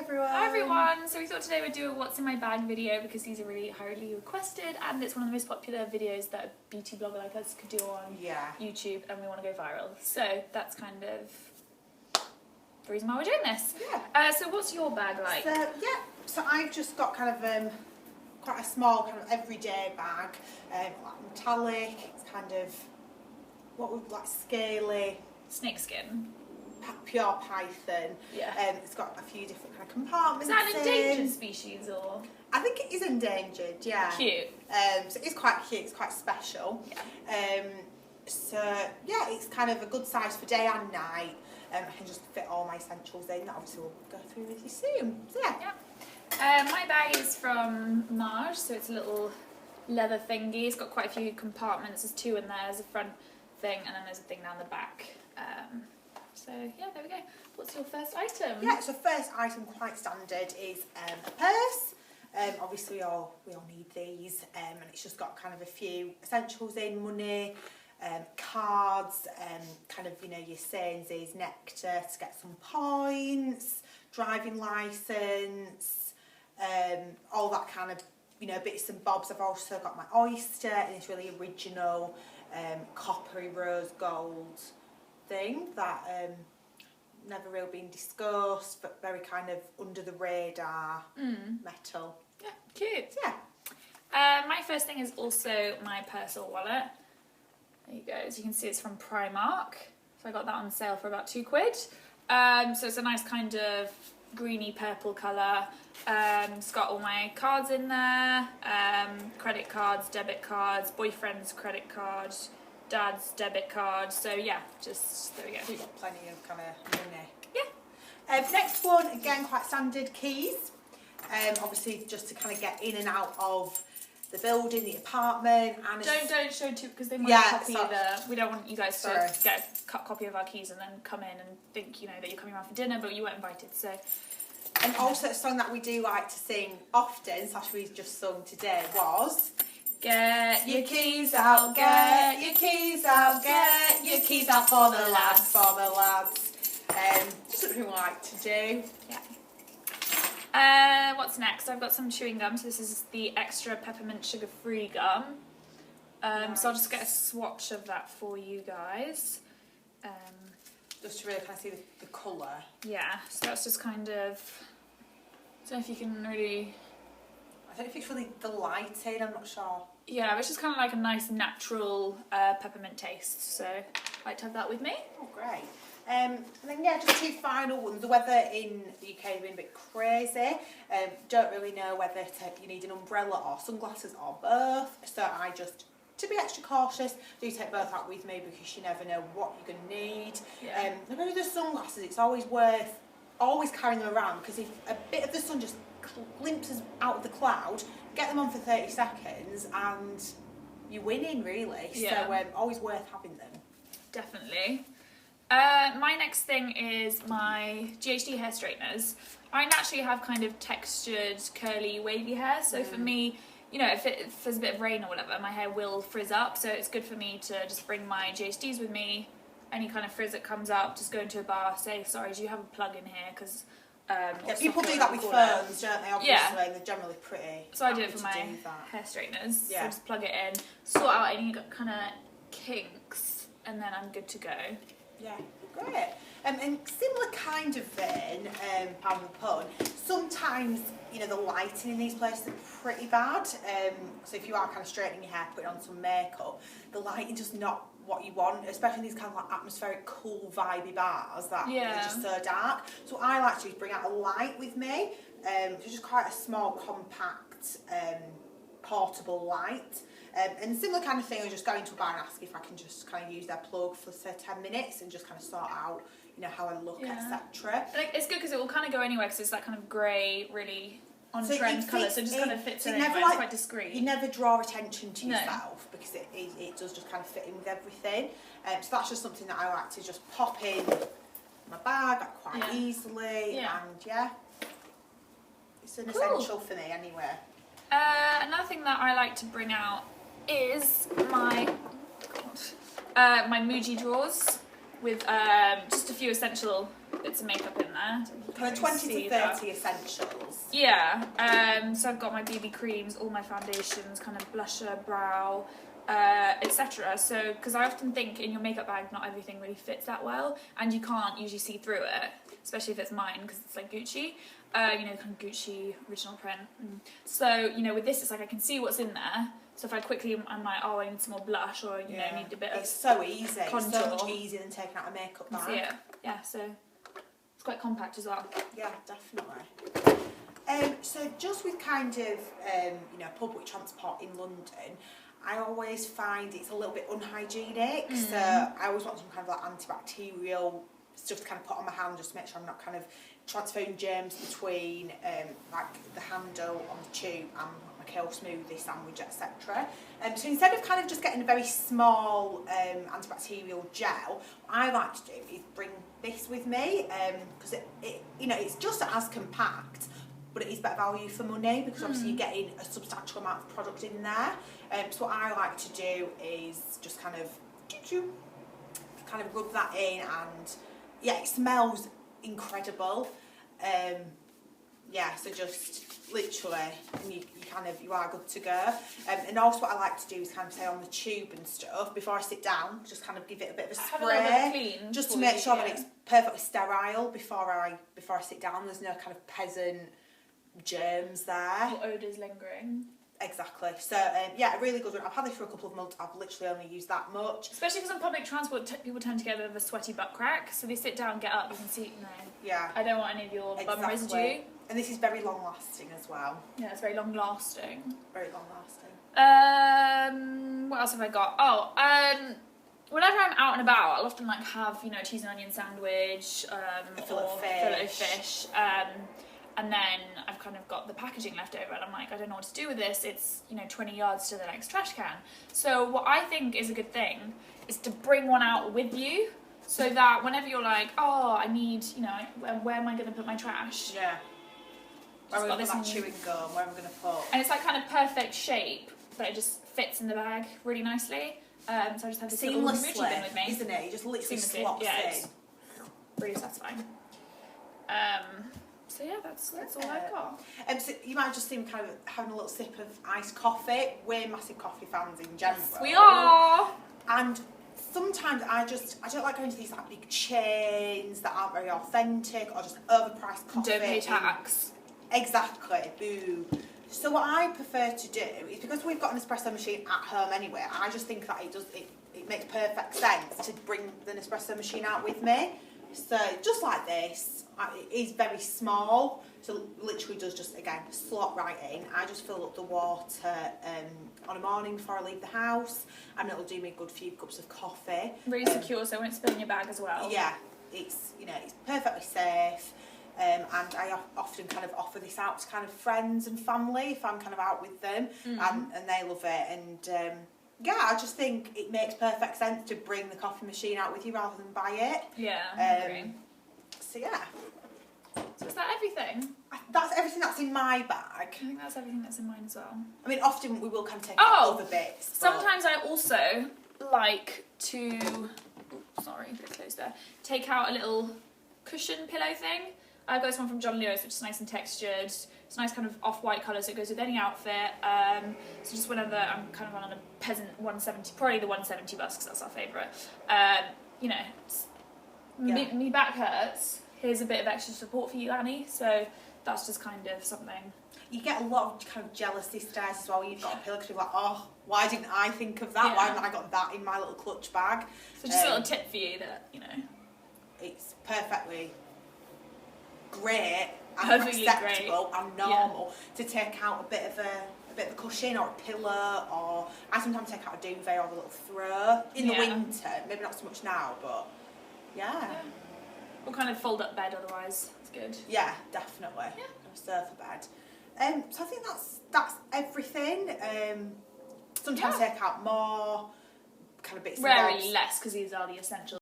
everyone! Hi everyone! So we thought today we'd do a what's in my bag video because these are really highly requested and it's one of the most popular videos that a beauty blogger like us could do on YouTube, and we want to go viral. So that's kind of the reason why we're doing this. Yeah. So what's your bag like? So I've just got kind of quite a small kind of everyday bag, like metallic. It's kind of what would like scaly. Snakeskin. Pure python. Yeah. It's got a few different kind of compartments. Is that an endangered species or? I think it is endangered. Yeah. Cute. So it's quite cute. It's quite special. Yeah. So yeah, it's kind of a good size for day and night. I can just fit all my essentials in. That obviously we'll go through with you soon. So yeah. My bag is from Marge, so it's a little leather thingy. It's got quite a few compartments. There's two in there. There's a front thing and then there's a thing down the back. So yeah, there we go. What's your first item? Yeah, so first item, quite standard, is a purse. Obviously we all need these, and it's just got kind of a few essentials in: money, cards, kind of your Sainsbury's nectar to get some points, driving licence, all that kind of bits and bobs. I've also got my oyster and this really original coppery rose gold thing that never really been discussed, but very kind of under the radar metal. Yeah, cute. Yeah. My first thing is also my purse or wallet. There you go. As you can see, it's from Primark. So I got that on sale for about £2. So it's a nice kind of greeny purple colour. It's got all my cards in there, credit cards, debit cards, boyfriend's credit card, dad's debit card. So yeah, just there we go. We've got plenty of kind of money. Yeah. Next one, again quite standard, keys. Obviously just to kind of get in and out of the building, the apartment. And don't show too, because they might copy we don't want you guys to get a cut copy of our keys and then come in and think that you're coming around for dinner, but you weren't invited. So. And also a song that we do like to sing often, slash we just sung today, was get your keys out, get your keys out, get your keys out for the lads. For the lads. Just something we like to do. Yeah. What's next? I've got some chewing gum. So this is the extra peppermint sugar-free gum. Nice. So I'll just get a swatch of that for you guys. Just to really kind of see the colour. Yeah, so that's just kind of, I don't know if you can really... I don't know if it's really the lighting, I'm not sure. Yeah, but it's just kind of like a nice natural peppermint taste, so I like to have that with me. Oh, great. And then yeah, just two final ones. The weather in the UK has been a bit crazy. Don't really know whether you need an umbrella or sunglasses or both, so I just, to be extra cautious, do take both out with me because you never know what you're going to need. Yeah. Maybe the sunglasses, it's always worth carrying them around, because if a bit of the sun just glimpses out of the cloud, get them on for 30 seconds and you're winning really. Yeah. So always worth having them. Definitely. My next thing is my GHD hair straighteners. I naturally have kind of textured, curly, wavy hair, so for me, if there's a bit of rain or whatever, my hair will frizz up, so it's good for me to just bring my GHDs with me. Any kind of frizz that comes up, just go into a bar, say, sorry, do you have a plug in here? Because people do that with phones, don't they? Obviously, they're generally pretty. So I do it for my hair straighteners. Yeah. So just plug it in, sort out any kind of kinks, and then I'm good to go. Yeah, great. And similar kind of vein, pardon the pun, sometimes, the lighting in these places are pretty bad. So if you are kind of straightening your hair, putting on some makeup, the lighting just not what you want, especially these kind of like atmospheric, cool, vibey bars that are just so dark. So I like to bring out a light with me. It's just quite a small, compact, portable light. And similar kind of thing, I just go into a bar and ask if I can just kind of use their plug for say 10 minutes and just kind of sort out, how I look, etc. It's good because it will kind of go anywhere because it's that kind of grey, really on-trend colour, so it just kind of fits in anywhere. It's quite discreet. You never draw attention to yourself because it does just kind of fit in with everything. So that's just something that I like to just pop in my bag quite easily, and it's an essential for me anyway. Another thing that I like to bring out is my my Muji drawers with just a few essential bits of makeup in there. Kind of 20 to 30 essentials. Yeah. So I've got my BB creams, all my foundations, kind of blusher, brow, etc. So, because I often think in your makeup bag, not everything really fits that well, and you can't usually see through it, especially if it's mine, because it's like Gucci, kind of Gucci original print. So, with this, it's like I can see what's in there. So if I quickly, I'm like, oh, I need some more blush, or need a bit of. It's so easy. Contour. It's so much easier than taking out a makeup bag. See it. Yeah. So it's quite compact as well. Yeah, definitely. So just with kind of public transport in London, I always find it's a little bit unhygienic. So I always want some kind of like antibacterial stuff to kind of put on my hand just to make sure I'm not kind of transferring germs between like the handle on the tube and my kale smoothie sandwich, etc. So instead of kind of just getting a very small antibacterial gel, what I like to do is bring this with me because it's just as compact, but it is better value for money because obviously you're getting a substantial amount of product in there. So what I like to do is just kind of rub that in, and it smells incredible. So just literally, and you are good to go. And also what I like to do is kind of say on the tube and stuff before I sit down, just kind of give it a bit of a spray, have a little bit clean just to make sure that it's perfectly sterile before I sit down. There's no kind of peasant germs there. Or odours lingering. Exactly. So, a really good one. I've had this for a couple of months. I've literally only used that much. Especially because on public transport, people tend to get a bit of a sweaty butt crack. So they sit down, get up, you can see, Yeah. I don't want any of your bum residue. And this is very long lasting as well. Yeah, it's very long lasting. Very long lasting. What else have I got? Whenever I'm out and about, I'll often have, a cheese and onion sandwich, a fillet of fish. And then I've kind of got the packaging left over, and I'm like, I don't know what to do with this. It's 20 yards to the next trash can. So what I think is a good thing is to bring one out with you, so that whenever you're like, oh, I need, where am I going to put my trash? Yeah. Where am I going to put that chewing gum? Where am I going to put? And it's like kind of perfect shape, but it just fits in the bag really nicely. So I just have this little Muji bin with me. Isn't it? It just literally slots in. It's really satisfying. So yeah, that's all I've got. So you might just seem kind of having a little sip of iced coffee. We're massive coffee fans in general. Yes, we are. And sometimes I don't like going to these like big chains that aren't very authentic or just overpriced coffee. Don't pay tax. Exactly. Boo. So what I prefer to do is, because we've got an espresso machine at home anyway, I just think that it makes perfect sense to bring the Nespresso machine out with me. So just like this, it is very small, so literally does just, again, slot right in. I just fill up the water on a morning before I leave the house, and it'll do me a good few cups of coffee. Really secure, so it won't spill in your bag as well. Yeah, it's perfectly safe. And I often kind of offer this out to kind of friends and family if I'm kind of out with them, and they love it. And I just think it makes perfect sense to bring the coffee machine out with you rather than buy it. Yeah, I agree. So yeah. So is that everything? That's everything that's in my bag. I think that's everything that's in mine as well. I mean, often we will kind of take out other bits. Sometimes I also like to, sorry, a bit close there, take out a little cushion pillow thing. I've got this one from John Lewis, which is nice and textured. It's a nice kind of off-white colour, so it goes with any outfit. So just whenever I'm kind of on a peasant 170, probably the 170 bus, because that's our favourite. Me back hurts. Here's a bit of extra support for you, Annie. So that's just kind of something. You get a lot of kind of jealousy stares as well. You've got a pillow because you're like, oh, why didn't I think of that? Yeah. Why haven't I got that in my little clutch bag? So just a little tip for you that, it's perfectly great and acceptable and normal to take out a bit of a cushion or a pillow, or I sometimes take out a duvet or a little throw in the winter. Maybe not so much now, but yeah. Or kind of fold up bed otherwise. It's good. Yeah, definitely. Yeah. Kind of sofa bed. So I think that's everything. Sometimes take out more kind of bits. Rarely less, because these are the essentials.